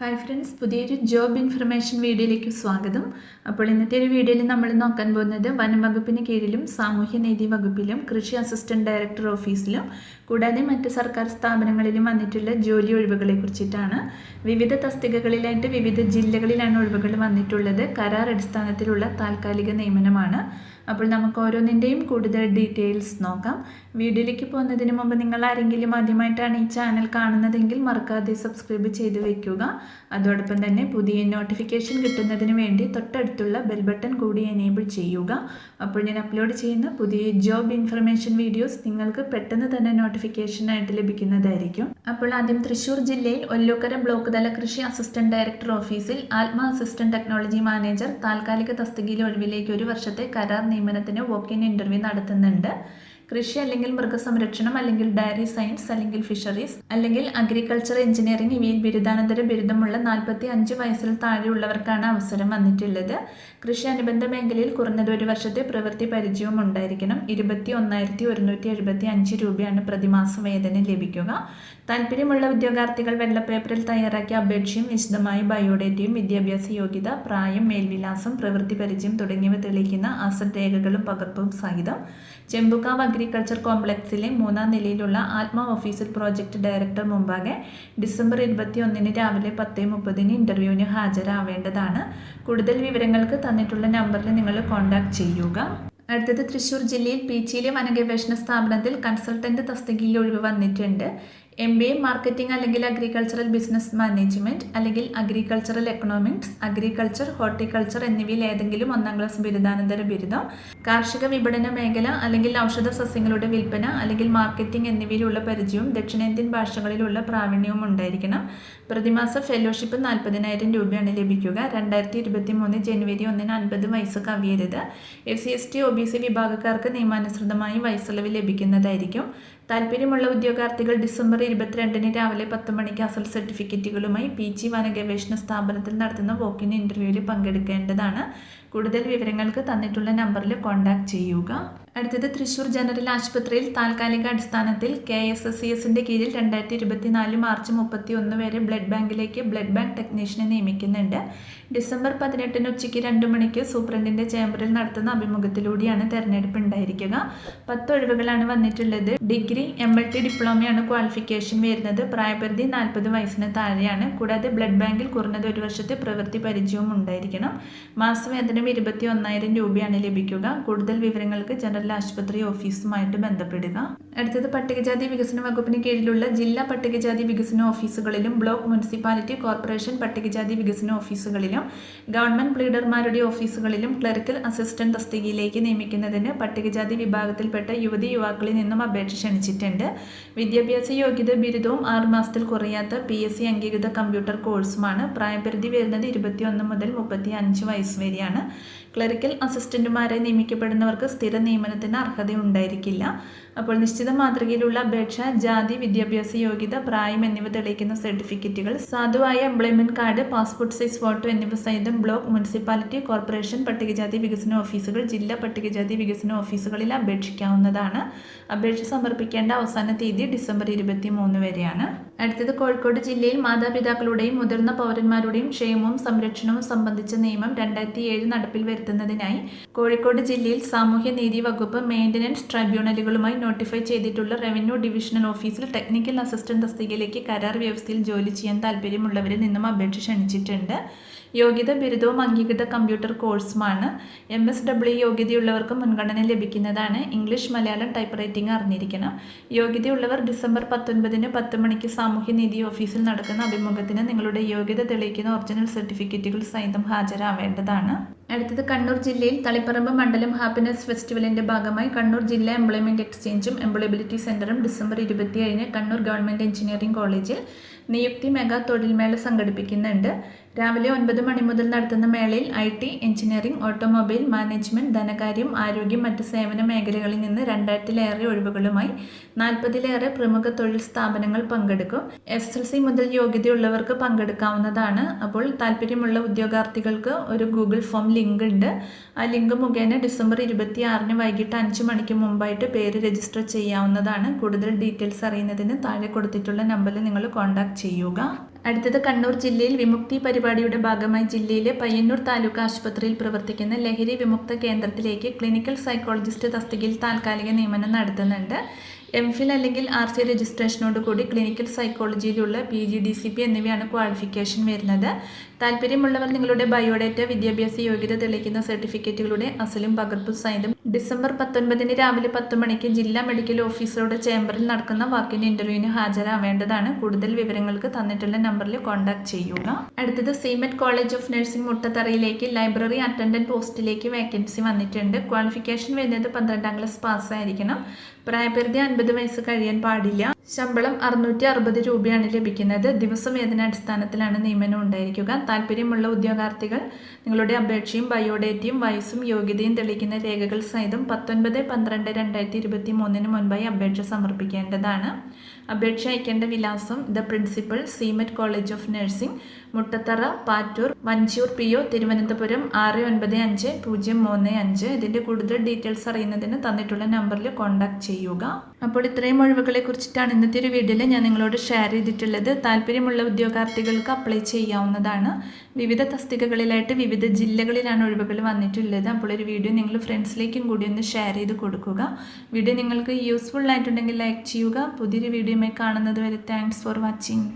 Hi friends, പുതിയൊരു job information വീഡിയോയിലേക്ക് സ്വാഗതം. അപ്പോൾ ഇന്നത്തെ ഒരു വീഡിയോയിൽ നമ്മൾ നോക്കാൻ പോകുന്നത് വനം വകുപ്പിന് കീഴിലും സാമൂഹ്യനീതി വകുപ്പിലും കൃഷി അസിസ്റ്റന്റ് ഡയറക്ടർ ഓഫീസിലും കൂടാതെ മറ്റ് സർക്കാർ സ്ഥാപനങ്ങളിലും വന്നിട്ടുള്ള ജോലി ഒഴിവുകളെ കുറിച്ചിട്ടാണ്. വിവിധ തസ്തികകളിലായിട്ട് വിവിധ ജില്ലകളിലാണ് ഒഴിവുകൾ വന്നിട്ടുള്ളത്. കരാർ അടിസ്ഥാനത്തിലുള്ള താൽക്കാലിക നിയമനമാണ്. അപ്പോൾ നമുക്ക് ഓരോന്നിൻ്റെയും കൂടുതൽ ഡീറ്റെയിൽസ് നോക്കാം. വീഡിയോയിലേക്ക് പോകുന്നതിന് മുമ്പ് നിങ്ങൾ ആരെങ്കിലും ആദ്യമായിട്ടാണ് ഈ ചാനൽ കാണുന്നതെങ്കിൽ മറക്കാതെ സബ്സ്ക്രൈബ് ചെയ്ത് വയ്ക്കുക. അതോടൊപ്പം തന്നെ പുതിയ നോട്ടിഫിക്കേഷൻ കിട്ടുന്നതിന് വേണ്ടി തൊട്ടടുത്തുള്ള ബെൽ ബട്ടൺ കൂടി എനേബിൾ ചെയ്യുക. അപ്പോൾ ഞാൻ അപ്ലോഡ് ചെയ്യുന്ന പുതിയ ജോബ് ഇൻഫർമേഷൻ വീഡിയോസ് നിങ്ങൾക്ക് പെട്ടെന്ന് തന്നെ നോട്ടിഫിക്കേഷനായിട്ട് ലഭിക്കുന്നതായിരിക്കും. അപ്പോൾ ആദ്യം തൃശ്ശൂർ ജില്ലയിൽ ഒല്ലൂക്കര ബ്ലോക്ക് തല കൃഷി അസിസ്റ്റന്റ് ഡയറക്ടർ ഓഫീസിൽ ആത്മ അസിസ്റ്റന്റ് ടെക്നോളജി മാനേജർ താൽക്കാലിക തസ്തികയിൽ ഒഴിവിലേക്ക് 1 വർഷത്തെ കരാർ നിയമനത്തിന് വോക്ക്-ഇൻ ഇന്റർവ്യൂ നടത്തുന്നുണ്ട്. കൃഷി അല്ലെങ്കിൽ മൃഗസംരക്ഷണം അല്ലെങ്കിൽ ഡയറി സയൻസ് അല്ലെങ്കിൽ ഫിഷറീസ് അല്ലെങ്കിൽ അഗ്രികൾച്ചർ എഞ്ചിനീയറിംഗ് ഇവയിൽ ബിരുദാനന്തര ബിരുദമുള്ള 45 വയസ്സിൽ താഴെയുള്ളവർക്കാണ് അവസരം വന്നിട്ടുള്ളത്. കൃഷി അനുബന്ധ മേഖലയിൽ കുറഞ്ഞത് 1 വർഷത്തെ പ്രവൃത്തി പരിചയവും ഉണ്ടായിരിക്കണം. 21,175 രൂപയാണ് പ്രതിമാസ വേതനം ലഭിക്കുക. താല്പര്യമുള്ള ഉദ്യോഗാർത്ഥികൾ വെള്ളപ്പേപ്പറിൽ തയ്യാറാക്കിയ അപേക്ഷയും വിശദമായ ബയോഡേറ്റയും വിദ്യാഭ്യാസ യോഗ്യത, പ്രായം, മേൽവിലാസം, പ്രവൃത്തി പരിചയം തുടങ്ങിയവ തെളിയിക്കുന്ന അസറ്റ് രേഖകളും പകർപ്പും സഹിതം ചെമ്പുക്കാവ് അഗ്രികൾച്ചർ കോംപ്ലക്സിലെ 3ാം നിലയിലുള്ള ആത്മ ഓഫീസിൽ പ്രോജക്ട് ഡയറക്ടർ മുമ്പാകെ ഡിസംബർ 21 രാവിലെ 10:30 ഇന്റർവ്യൂവിന് ഹാജരാവേണ്ടതാണ്. കൂടുതൽ വിവരങ്ങൾക്ക് തന്നിട്ടുള്ള നമ്പറിൽ നിങ്ങൾ കോൺടാക്ട് ചെയ്യുക. അടുത്തത് തൃശ്ശൂർ ജില്ലയിൽ പീച്ചിയിലെ വനഗവേഷണ സ്ഥാപനത്തിൽ കൺസൾട്ടന്റ് തസ്തികയിൽ ഒഴിവ് വന്നിട്ടുണ്ട്. MBA മാർക്കറ്റിംഗ് അല്ലെങ്കിൽ അഗ്രികൾച്ചറൽ ബിസിനസ് മാനേജ്മെന്റ് അല്ലെങ്കിൽ അഗ്രികൾച്ചറൽ എക്കണോമിക്സ്, അഗ്രികൾച്ചർ, ഹോർട്ടിക്കൾച്ചർ എന്നിവയിൽ ഏതെങ്കിലും 1ാം ക്ലാസ് ബിരുദാനന്തര ബിരുദം, കാർഷിക വിപണന മേഖല അല്ലെങ്കിൽ ഔഷധ സസ്യങ്ങളുടെ വിൽപ്പന അല്ലെങ്കിൽ മാർക്കറ്റിംഗ് എന്നിവയിലുള്ള പരിചയവും ദക്ഷിണേന്ത്യൻ ഭാഷകളിലുള്ള പ്രാവീണ്യവും ഉണ്ടായിരിക്കണം. പ്രതിമാസ ഫെലോഷിപ്പ് 40,000 രൂപയാണ് ലഭിക്കുക. 2023 ജനുവരി 1 50 വയസ്സ് കവിയരുത്. SC/ST OBC വിഭാഗക്കാർക്ക് നിയമാനുസൃതമായി വയസ്സിളവ് ലഭിക്കുന്നതായിരിക്കും. താല്പര്യമുള്ള ഉദ്യോഗാർത്ഥികൾ ഡിസംബർ 22 രാവിലെ 10 മണിക്ക് അസൽ സർട്ടിഫിക്കറ്റുകളുമായി പീച്ചി വനഗവേഷണ സ്ഥാപനത്തിൽ നടത്തുന്ന വോക്ക്-ഇൻ ഇന്റർവ്യൂവിൽ പങ്കെടുക്കേണ്ടതാണ്. കൂടുതൽ വിവരങ്ങൾക്ക് തന്നിട്ടുള്ള നമ്പറിൽ കോൺടാക്ട് ചെയ്യുക. അടുത്തത് തൃശ്ശൂർ ജനറൽ ആശുപത്രിയിൽ താൽക്കാലിക അടിസ്ഥാനത്തിൽ KSSCSന്റെ കീഴിൽ 2024 മാർച്ച് 31 വരെ ബ്ലഡ് ബാങ്കിലേക്ക് ബ്ലഡ് ബാങ്ക് ടെക്നീഷ്യനെ നിയമിക്കുന്നുണ്ട്. ഡിസംബർ 18 ഉച്ചയ്ക്ക് 2 മണിക്ക് സൂപ്രണ്ടിന്റെ ചേംബറിൽ നടത്തുന്ന അഭിമുഖത്തിലൂടെയാണ് തെരഞ്ഞെടുപ്പ് ഉണ്ടായിരിക്കുക. 10 ഒഴിവുകളാണ് വന്നിട്ടുള്ളത്. ഡിഗ്രി, MLT ഡിപ്ലോമയാണ് ക്വാളിഫിക്കേഷൻ വരുന്നത്. പ്രായപരിധി 40 വയസ്സിന് താഴെയാണ്. കൂടാതെ ബ്ലഡ് ബാങ്കിൽ കുറഞ്ഞത് 1 വർഷത്തെ പ്രവൃത്തി പരിചയവും ഉണ്ടായിരിക്കണം. മാസവേതനം 21,000 രൂപയാണ് ലഭിക്കുക. കൂടുതൽ വിവരങ്ങൾക്ക് ജനറൽ ആശുപത്രി ഓഫീസുമായിട്ട് ബന്ധപ്പെടുക. അടുത്തത് പട്ടികജാതി വികസന വകുപ്പിന് കീഴിലുള്ള ജില്ലാ പട്ടികജാതി വികസന ഓഫീസുകളിലും ബ്ലോക്ക്, മുനിസിപ്പാലിറ്റി, കോർപ്പറേഷൻ പട്ടികജാതി വികസന ഓഫീസുകളിലും ഗവൺമെന്റ് പ്ലീഡർമാരുടെ ഓഫീസുകളിലും ക്ലറിക്കൽ അസിസ്റ്റന്റ് തസ്തികയിലേക്ക് നിയമിക്കുന്നതിന് പട്ടികജാതി വിഭാഗത്തിൽപ്പെട്ട യുവതി യുവാക്കളിൽ നിന്നും അപേക്ഷ ക്ഷണിച്ചിട്ടുണ്ട്. വിദ്യാഭ്യാസ യോഗ്യത ബിരുദവും 6 മാസത്തിൽ കുറയാത്ത PSC അംഗീകൃത കമ്പ്യൂട്ടർ കോഴ്സുമാണ്. പ്രായപരിധി വരുന്നത് 21 മുതൽ 35 വയസ്സ് വരെയാണ്. ക്ലറിക്കൽ അസിസ്റ്റന്റുമാരായി നിയമിക്കപ്പെടുന്നവർക്ക് സ്ഥിര നിയമനത്തിന് അർഹതയുണ്ടായിരിക്കില്ല. അപ്പോൾ നിശ്ചിത മാതൃകയിലുള്ള അപേക്ഷ, ജാതി, വിദ്യാഭ്യാസ യോഗ്യത, പ്രായം എന്നിവ തെളിയിക്കുന്ന സർട്ടിഫിക്കറ്റുകൾ, സാധുവായ employment card, passport size photo എന്നിവ സഹിതം ബ്ലോക്ക്, മുനിസിപ്പാലിറ്റി, കോർപ്പറേഷൻ പട്ടികജാതി വികസന ഓഫീസുകൾ, ജില്ലാ പട്ടികജാതി വികസന ഓഫീസുകളിൽ അപേക്ഷിക്കാവുന്നതാണ്. അപേക്ഷ സമർപ്പിക്കേണ്ട അവസാന തീയതി ഡിസംബർ 23 വരെയാണ്. അടുത്തത് കോഴിക്കോട് ജില്ലയിൽ മാതാപിതാക്കളുടെയും മുതിർന്ന പൗരന്മാരുടെയും ക്ഷേമവും സംരക്ഷണവും സംബന്ധിച്ച നിയമം 2007 നടപ്പിൽ വരുത്തുന്നതിനായി കോഴിക്കോട് ജില്ലയിൽ സാമൂഹ്യനീതി വകുപ്പ് മെയിൻ്റനൻസ് ട്രൈബ്യൂണലുകളുമായി നോട്ടിഫൈ ചെയ്തിട്ടുള്ള റവന്യൂ ഡിവിഷണൽ ഓഫീസിൽ ടെക്നിക്കൽ അസിസ്റ്റന്റ് തസ്തികയിലേക്ക് കരാർ വ്യവസ്ഥയിൽ ജോലി ചെയ്യാൻ താല്പര്യമുള്ളവരിൽ നിന്നും അപേക്ഷ ക്ഷണിച്ചിട്ടുണ്ട്. യോഗ്യത ബിരുദവും അംഗീകൃത കമ്പ്യൂട്ടർ കോഴ്സുമാണ്. MSW യോഗ്യതയുള്ളവർക്ക് മുൻഗണന ലഭിക്കുന്നതാണ്. ഇംഗ്ലീഷ്, മലയാളം ടൈപ്പ് റൈറ്റിംഗ് അറിഞ്ഞിരിക്കണം. യോഗ്യതയുള്ളവർ ഡിസംബർ 19 10 മണിക്ക് സാമൂഹ്യനീതി ഓഫീസിൽ നടക്കുന്ന അഭിമുഖത്തിന് നിങ്ങളുടെ യോഗ്യത തെളിയിക്കുന്ന ഒറിജിനൽ സർട്ടിഫിക്കറ്റുകൾ സഹിതം ഹാജരാവേണ്ടതാണ്. അടുത്തത് കണ്ണൂർ ജില്ലയിൽ തളിപ്പറമ്പ് മണ്ഡലം ഹാപ്പിനെസ് ഫെസ്റ്റിവലിന്റെ ഭാഗമായി കണ്ണൂർ ജില്ലാ എംപ്ലോയ്മെന്റ് എക്സ്ചേഞ്ചും എംപ്ലോയബിലിറ്റി സെന്ററും ഡിസംബർ 27 കണ്ണൂർ ഗവൺമെന്റ് എഞ്ചിനീയറിംഗ് കോളേജിൽ നിയുക്തി മെഗാ തൊഴിൽമേള സംഘടിപ്പിക്കുന്നുണ്ട്. രാവിലെ 9 മണി മുതൽ നടത്തുന്ന മേളയിൽ IT, എഞ്ചിനീയറിംഗ്, ഓട്ടോമൊബൈൽ മാനേജ്മെന്റ്, ധനകാര്യം, ആരോഗ്യം, മറ്റ് സേവന മേഖലകളിൽ നിന്ന് 2000-ലേറെ ഒഴിവുകളുമായി 40-ലേറെ പ്രമുഖ തൊഴിൽ സ്ഥാപനങ്ങൾ പങ്കെടുക്കും. SSLC മുതൽ യോഗ്യതയുള്ളവർക്ക് പങ്കെടുക്കാവുന്നതാണ്. അപ്പോൾ താല്പര്യമുള്ള ഉദ്യോഗാർത്ഥികൾക്ക് ഒരു ഗൂഗിൾ ഫോം ലിങ്ക് ഉണ്ട്. ആ ലിങ്ക് മുഖേന ഡിസംബർ 26 വൈകിട്ട് 5 മണിക്ക് മുമ്പായിട്ട് പേര് രജിസ്റ്റർ ചെയ്യാവുന്നതാണ്. കൂടുതൽ ഡീറ്റെയിൽസ് അറിയുന്നതിന് താഴെ കൊടുത്തിട്ടുള്ള നമ്പറിൽ നിങ്ങൾ കോൺടാക്ട് ചെയ്യുക. അടുത്തത് കണ്ണൂർ ജില്ലയിൽ വിമുക്തി പരിപാടിയുടെ ഭാഗമായി ജില്ലയിലെ പയ്യന്നൂർ താലൂക്ക് ആശുപത്രിയിൽ പ്രവർത്തിക്കുന്ന ലഹരി വിമുക്ത കേന്ദ്രത്തിലേക്ക് ക്ലിനിക്കൽ സൈക്കോളജിസ്റ്റ് തസ്തികയിൽ താൽക്കാലിക നിയമനം നടത്തുന്നുണ്ട്. എംഫിൽ അല്ലെങ്കിൽ RC രജിസ്ട്രേഷനോട് കൂടി ക്ലിനിക്കൽ സൈക്കോളജിയിലുള്ള PGDCP എന്നിവയാണ് ക്വാളിഫിക്കേഷൻ വരുന്നത്. താല്പര്യമുള്ളവർ നിങ്ങളുടെ ബയോഡേറ്റ, വിദ്യാഭ്യാസ യോഗ്യത തെളിയിക്കുന്ന സർട്ടിഫിക്കറ്റുകളുടെ അസലും പകർപ്പും സഹിതം ഡിസംബർ 19 രാവിലെ 10 മണിക്ക് ജില്ലാ മെഡിക്കൽ ഓഫീസറുടെ ചേംബറിൽ നടക്കുന്ന വാക്കിൻ ഇന്റർവ്യൂവിന് ഹാജരാവേണ്ടതാണ്. കൂടുതൽ വിവരങ്ങൾക്ക് തന്നിട്ടുള്ള നമ്പറിൽ കോൺടാക്ട് ചെയ്യുക. അടുത്തത് സീമെറ്റ് കോളേജ് ഓഫ് നഴ്സിംഗ് മുട്ടത്തറയിലേക്ക് ലൈബ്രറി അറ്റൻഡന്റ് പോസ്റ്റിലേക്ക് വേക്കൻസി വന്നിട്ടുണ്ട്. ക്വാളിഫിക്കേഷൻ വരുന്നത് 12ാം ക്ലാസ് പാസ്സായിരിക്കണം. പ്രായപരിധി 50 വയസ്സ് കഴിയാൻ പാടില്ല. ശമ്പളം 660 രൂപയാണ് ലഭിക്കുന്നത്. ദിവസവേതനാടിസ്ഥാനത്തിലാണ് നിയമനം ഉണ്ടായിരിക്കുക. താല്പര്യമുള്ള ഉദ്യോഗാർത്ഥികൾ നിങ്ങളുടെ അപേക്ഷയും ബയോഡേറ്റയും വയസ്സും യോഗ്യതയും തെളിയിക്കുന്ന രേഖകൾ സഹിതം 19/12/2023 മുൻപായി അപേക്ഷ സമർപ്പിക്കേണ്ടതാണ്. അപേക്ഷ അയക്കേണ്ട വിലാസം: the principal, SIMET college of nursing, Muttathara, Pattoor, Vanchoor PO, Thiruvananthapuram 695035. ഇതിൻ്റെ കൂടുതൽ ഡീറ്റെയിൽസ് അറിയുന്നതിന് തന്നിട്ടുള്ള നമ്പറിൽ കോൺടാക്ട് ചെയ്യുക. അപ്പോൾ ഇത്രയും ഒഴിവുകളെ കുറിച്ചിട്ടാണ് ഇന്നത്തെ ഒരു വീഡിയോയിൽ ഞാൻ നിങ്ങളോട് ഷെയർ ചെയ്തിട്ടുള്ളത്. താല്പര്യമുള്ള ഉദ്യോഗാർത്ഥികൾക്ക് അപ്ലൈ ചെയ്യാവുന്നതാണ്. വിവിധ തസ്തികകളിലായിട്ട് വിവിധ ജില്ലകളിലാണ് ഒഴിവുകൾ വന്നിട്ടുള്ളത്. അപ്പോൾ ഒരു വീഡിയോ നിങ്ങൾ ഫ്രണ്ട്സിലേക്കും കൂടി ഒന്ന് ഷെയർ ചെയ്ത് കൊടുക്കുക. വീഡിയോ നിങ്ങൾക്ക് യൂസ്ഫുൾ ആയിട്ടുണ്ടെങ്കിൽ ലൈക്ക് ചെയ്യുക. പുതിയൊരു വീഡിയോയുമായി കാണുന്നത് വരെ താങ്ക്സ് ഫോർ വാച്ചിങ്.